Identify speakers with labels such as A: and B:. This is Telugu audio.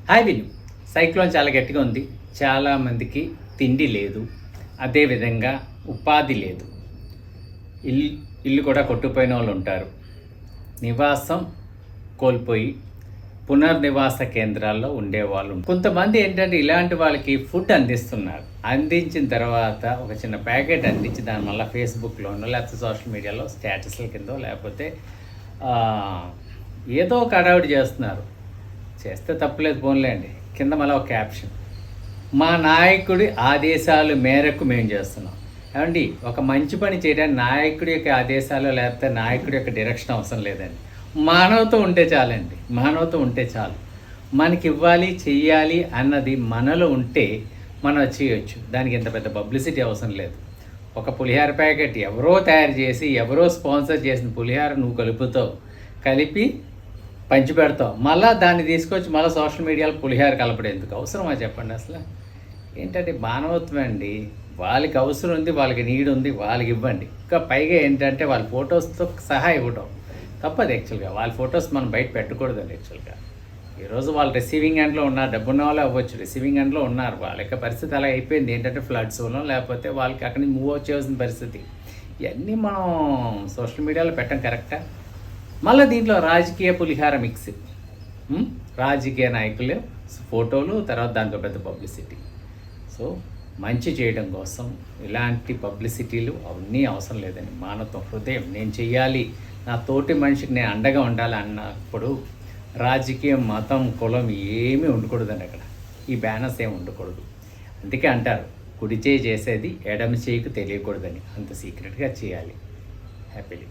A: హాయ్ విను. సైక్లోన్ చాలా గట్టిగా ఉంది. చాలామందికి తిండి లేదు, అదేవిధంగా ఉపాధి లేదు. ఇల్లు ఇల్లు కూడా కొట్టుకుపోయిన వాళ్ళు ఉంటారు. నివాసం కోల్పోయి పునర్నివాస కేంద్రాల్లో ఉండేవాళ్ళు. కొంతమంది ఏంటంటే ఇలాంటి వాళ్ళకి ఫుడ్ అందిస్తున్నారు. అందించిన తర్వాత ఒక చిన్న ప్యాకెట్ అందించి దాని వల్ల ఫేస్బుక్లోనో లేకపోతే సోషల్ మీడియాలో స్టేటస్ల కిందో లేకపోతే ఏదో ఒక అడావిడి చేస్తున్నారు. చేస్తే తప్పులేదు, పోన్లేండి. కింద మళ్ళీ ఒక క్యాప్షన్, మా నాయకుడి ఆదేశాల మేరకు మేము చేస్తున్నాం. ఏమండి, ఒక మంచి పని చేయడానికి నాయకుడి యొక్క ఆదేశాలు లేకపోతే నాయకుడి యొక్క డైరెక్షన్ అవసరం లేదండి. మానవత ఉంటే చాలండి. మానవత ఉంటే చాలు. మనకి ఇవ్వాలి, చెయ్యాలి అన్నది మనలో ఉంటే మనం చేయొచ్చు. దానికి ఇంత పెద్ద పబ్లిసిటీ అవసరం లేదు. ఒక పులిహార ప్యాకెట్ ఎవరో తయారు చేసి ఎవరో స్పాన్సర్ చేసిన పులిహార నువ్వు కలుపుతావు, కలిపి పంచి పెడతావు, మళ్ళీ దాన్ని తీసుకొచ్చి మళ్ళీ సోషల్ మీడియాలో పులిహార కలపడం ఎందుకు అవసరమా చెప్పండి. అసలు ఏంటంటే మానవత్వం అండి. వాళ్ళకి అవసరం ఉంది, వాళ్ళకి నీడ్ ఉంది, వాళ్ళకి ఇవ్వండి. ఇంకా పైగా ఏంటంటే వాళ్ళ ఫొటోస్తో సహా ఇవ్వటం తప్పదు. యాక్చువల్గా వాళ్ళ ఫొటోస్ మనం బయట పెట్టకూడదండి. యాక్చువల్గా ఈరోజు వాళ్ళు రిసీవింగ్ ఎండ్లో ఉన్నారు, డబ్బున్న వాళ్ళు అవ్వచ్చు, రిసీవింగ్ ఎండ్లో ఉన్నారు. వాళ్ళ యొక్క పరిస్థితి అలా అయిపోయింది. ఏంటంటే ఫ్లడ్స్ వల్ల లేకపోతే వాళ్ళకి అక్కడి నుంచి మూవ్ అవుట్ చేయాల్సిన పరిస్థితి. ఇవన్నీ మనం సోషల్ మీడియాలో పెట్టడం కరెక్టా? మళ్ళీ దీంట్లో రాజకీయ పులిహార మిక్స్, రాజకీయ నాయకులు ఫోటోలు, తర్వాత దాంట్లో పెద్ద పబ్లిసిటీ. సో మంచి చేయడం కోసం ఇలాంటి పబ్లిసిటీలు అవన్నీ అవసరం లేదండి. మానవత్వం, హృదయం, నేను చెయ్యాలి, నా తోటి మనిషికి నేను అండగా ఉండాలి అన్నప్పుడు రాజకీయం, మతం, కులం ఏమీ ఉండకూడదండి. అక్కడ ఈ బ్యానర్స్ ఏమి ఉండకూడదు. అందుకే అంటారు, కుడి చేయి చేసేది ఎడమ చేయికి తెలియకూడదని. అంత సీక్రెట్గా చేయాలి. హ్యాపీలీ.